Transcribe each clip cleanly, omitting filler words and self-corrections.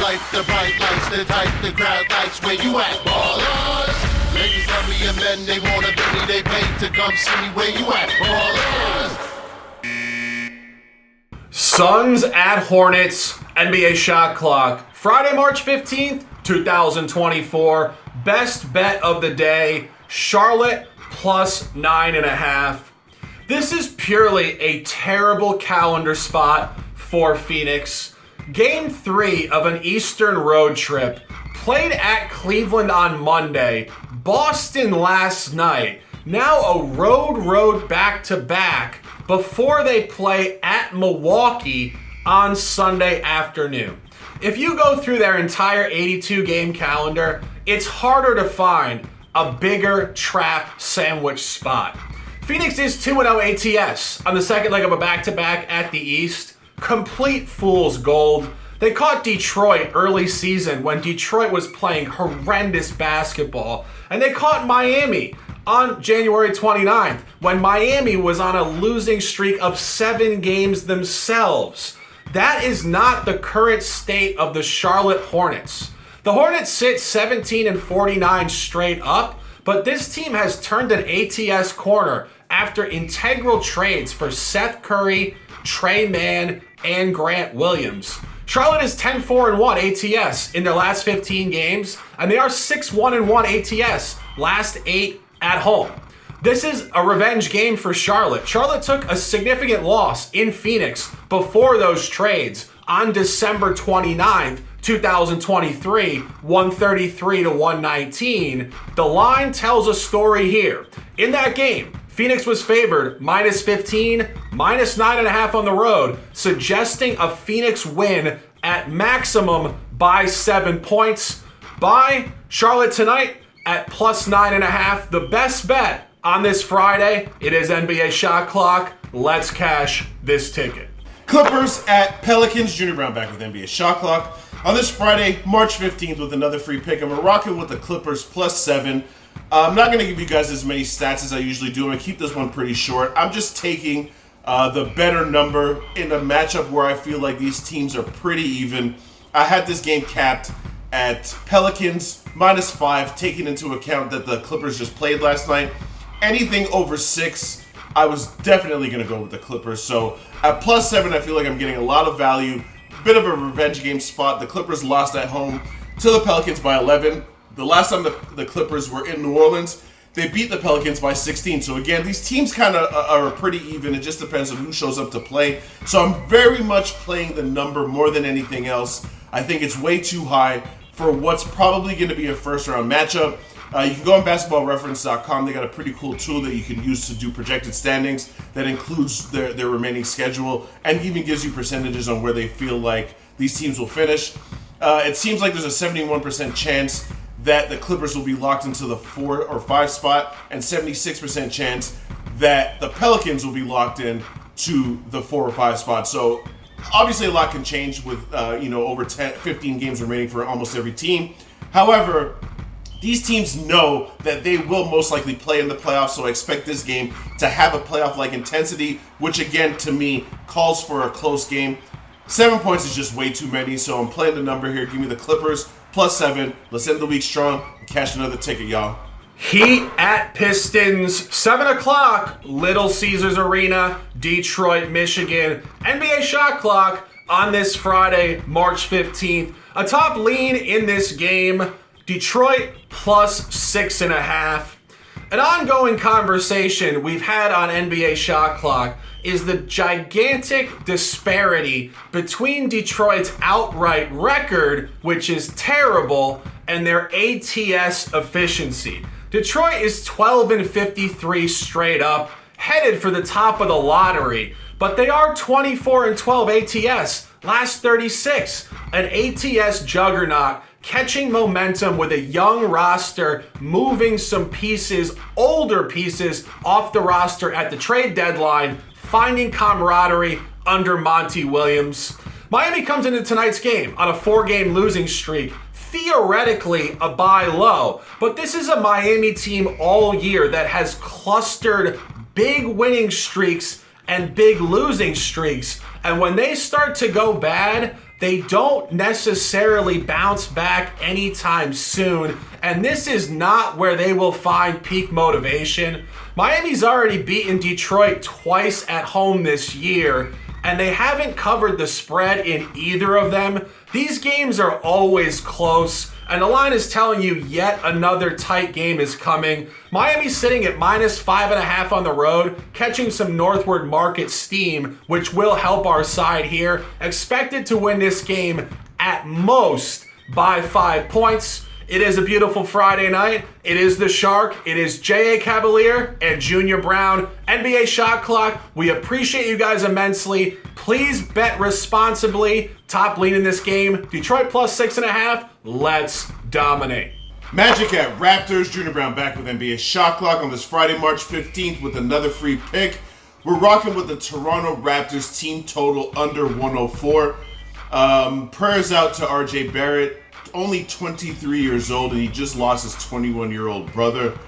life, the bright lights, the type the crowd likes. Where you at, ballers? Ladies love me and men, they wanna be me, they pay to come see me. Where you at, ballers? Suns at Hornets, NBA Shot Clock. Friday, March 15th, 2024. Best bet of the day, Charlotte plus 9.5. This is purely a terrible calendar spot for Phoenix. Game 3 of an Eastern road trip. Played at Cleveland on Monday. Boston last night. Now a road back-to-back before they play at Milwaukee on Sunday afternoon. If you go through their entire 82-game calendar, it's harder to find a bigger trap sandwich spot. Phoenix is 2-0 ATS on the second leg of a back-to-back at the East. Complete fool's gold. They caught Detroit early season when Detroit was playing horrendous basketball. And they caught Miami on January 29th when Miami was on a losing streak of 7 games themselves. That is not the current state of the Charlotte Hornets. The Hornets sit 17-49 straight up, but this team has turned an ATS corner after integral trades for Seth Curry, Trey Mann, and Grant Williams. Charlotte is 10-4-1 ATS in their last 15 games, and they are 6-1-1 ATS last 8 at home. This is a revenge game for Charlotte. Charlotte took a significant loss in Phoenix before those trades on December 29th, 2023, 133-119. The line tells a story here. In that game, Phoenix was favored minus 15, minus 9.5 on the road, suggesting a Phoenix win at maximum by 7 points. Buy Charlotte tonight at plus 9.5. The best bet on this Friday. It is NBA Shot Clock. Let's cash this ticket. Clippers at Pelicans. Junior Browne back with NBA Shot Clock on this Friday, March 15th with another free pick. I'm rocking with the Clippers plus 7. I'm not going to give you guys as many stats as I usually do. I'm going to keep this one pretty short. I'm just taking the better number in a matchup where I feel like these teams are pretty even. I had this game capped at Pelicans minus 5, taking into account that the Clippers just played last night. Anything over 6, I was definitely going to go with the Clippers. So at plus 7, I feel like I'm getting a lot of value. Bit of a revenge game spot. The Clippers lost at home to the Pelicans by 11. The last time the Clippers were in New Orleans, they beat the Pelicans by 16. So again, these teams kind of are pretty even. It just depends on who shows up to play. So I'm very much playing the number more than anything else. I think it's way too high for what's probably going to be a first-round matchup. You can go on basketballreference.com. They got a pretty cool tool that you can use to do projected standings that includes their remaining schedule and even gives you percentages on where they feel like these teams will finish. It seems like there's a 71% chance that the Clippers will be locked into the 4 or 5 spot, and 76% chance that the Pelicans will be locked in to the 4 or 5 spot. So obviously a lot can change with over 15 games remaining for almost every team. However, these teams know that they will most likely play in the playoffs, so I expect this game to have a playoff-like intensity, which again, to me, calls for a close game. 7 points is just way too many, so I'm playing the number here. Give me the Clippers plus 7. Let's end the week strong and cash another ticket, y'all. Heat at Pistons, 7 o'clock, Little Caesars Arena, Detroit, Michigan. NBA Shot Clock on this Friday, March 15th. A top lean in this game, Detroit plus 6.5. An ongoing conversation we've had on NBA Shot Clock is the gigantic disparity between Detroit's outright record, which is terrible, and their ATS efficiency. Detroit is 12-53 straight up, headed for the top of the lottery, but they are 24-12 ATS, last 36, an ATS juggernaut, catching momentum with a young roster, moving some pieces, older pieces, off the roster at the trade deadline, finding camaraderie under Monty Williams. Miami comes into tonight's game on a 4-game losing streak, theoretically a buy low, but this is a Miami team all year that has clustered big winning streaks and big losing streaks. And when they start to go bad, they don't necessarily bounce back anytime soon, and this is not where they will find peak motivation. Miami's already beaten Detroit twice at home this year, and they haven't covered the spread in either of them. These games are always close, and the line is telling you yet another tight game is coming. Miami's sitting at -5.5 on the road, catching some northward market steam, which will help our side here. Expected to win this game at most by 5 points. It is a beautiful Friday night. It is the Shark. It is J.A. Cavalier and Junior Browne. NBA Shot Clock. We appreciate you guys immensely. Please bet responsibly. Top lead in this game. Detroit +6.5. Let's dominate. Magic at Raptors. Junior Browne back with NBA Shot Clock on this Friday, March 15th with another free pick. We're rocking with the Toronto Raptors team total under 104. Prayers out to RJ Barrett. Only 23 years old, and he just lost his 21-year-old brother.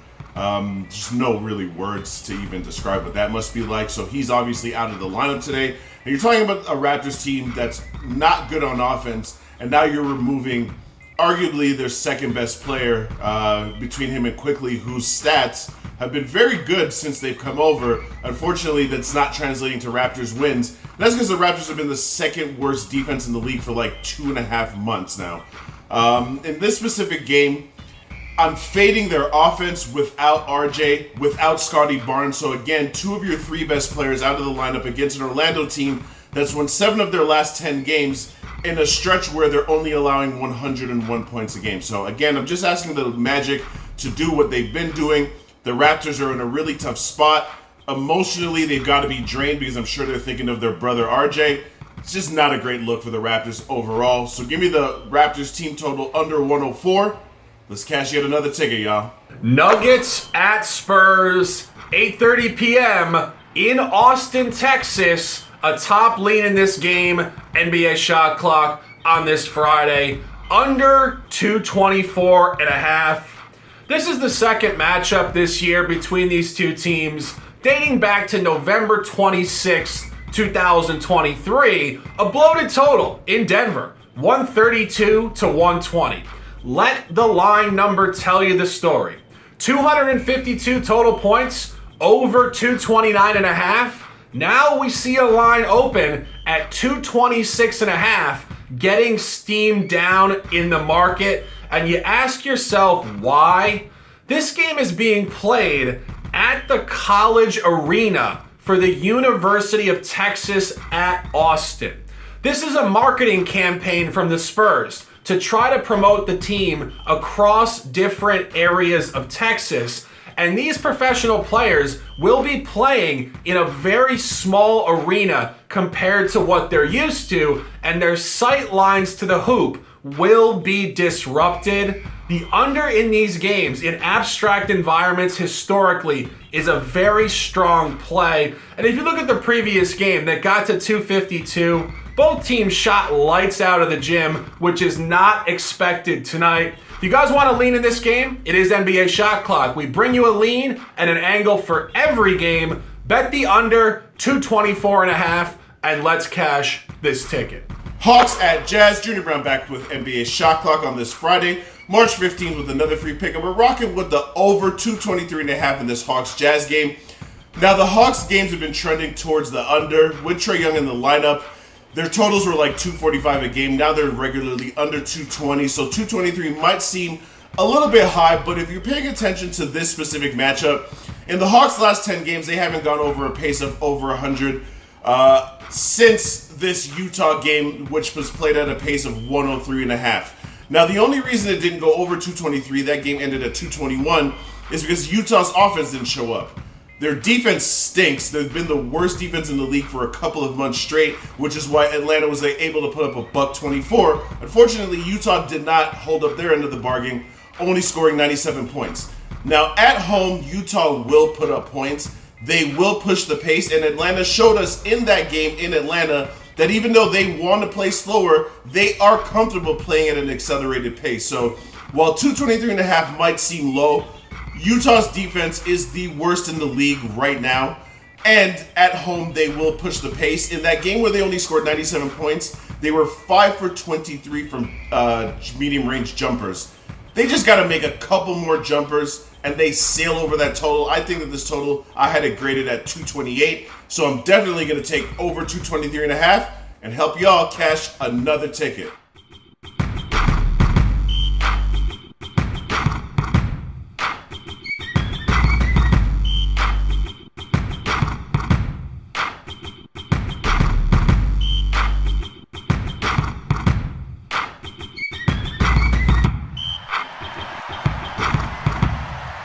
Just no really words to even describe what that must be like. So he's obviously out of the lineup today. And you're talking about a Raptors team that's not good on offense, and now you're removing arguably their second best player between him and Quickly, whose stats have been very good since they've come over. Unfortunately, that's not translating to Raptors wins. And that's because the Raptors have been the second worst defense in the league for like 2.5 months now. In this specific game, I'm fading their offense without RJ, without Scotty Barnes. So again, 2 of your 3 best players out of the lineup against an Orlando team that's won 7 of their last 10 games in a stretch where they're only allowing 101 points a game. So again, I'm just asking the Magic to do what they've been doing. The Raptors are in a really tough spot. Emotionally, they've got to be drained because I'm sure they're thinking of their brother RJ. It's just not a great look for the Raptors overall. So give me the Raptors team total under 104. Let's cash yet another ticket, y'all. Nuggets at Spurs, 8:30 p.m. in Austin, Texas. A top lead in this game, NBA Shot Clock on this Friday, under 224.5. This is the second matchup this year between these two teams, dating back to November 26th, 2023, a bloated total in Denver, 132 to 120. Let the line number tell you the story. 252 total points, over 229.5. Now we see a line open at 226.5, getting steam down in the market. And you ask yourself why? This game is being played at the College Arena for the University of Texas at Austin. This is a marketing campaign from the Spurs to try to promote the team across different areas of Texas. And these professional players will be playing in a very small arena compared to what they're used to, and their sight lines to the hoop will be disrupted. The under in these games in abstract environments historically is a very strong play. And if you look at the previous game that got to 252, both teams shot lights out of the gym, which is not expected tonight. If you guys want to lean in this game, it is NBA Shot Clock. We bring you a lean and an angle for every game. Bet the under 224.5, and let's cash this ticket. Hawks at Jazz. Junior Browne back with NBA Shot Clock on this Friday, March 15th with another free pick. And we're rocking with the over 223.5 in this Hawks Jazz game. Now the Hawks games have been trending towards the under with Trae Young in the lineup. Their totals were like 245 a game. Now they're regularly under 220. So 223 might seem a little bit high, but if you're paying attention to this specific matchup, in the Hawks' last 10 games, they haven't gone over a pace of over 100 since this Utah game, which was played at a pace of 103.5. Now, the only reason it didn't go over 223, that game ended at 221, is because Utah's offense didn't show up. Their defense stinks. They've been the worst defense in the league for a couple of months straight, which is why Atlanta was able to put up a $124. Unfortunately, Utah did not hold up their end of the bargain, only scoring 97 points. Now, at home, Utah will put up points. They will push the pace, and Atlanta showed us in that game in Atlanta that even though they want to play slower, they are comfortable playing at an accelerated pace. So while 223.5 might seem low, Utah's defense is the worst in the league right now, And at home, they will push the pace. In that game where they only scored 97 points, they were 5 for 23 from medium-range jumpers. They just got to make a couple more jumpers, and they sail over that total. I think that this total, I had it graded at 228, so I'm definitely going to take over 223.5 and help y'all cash another ticket.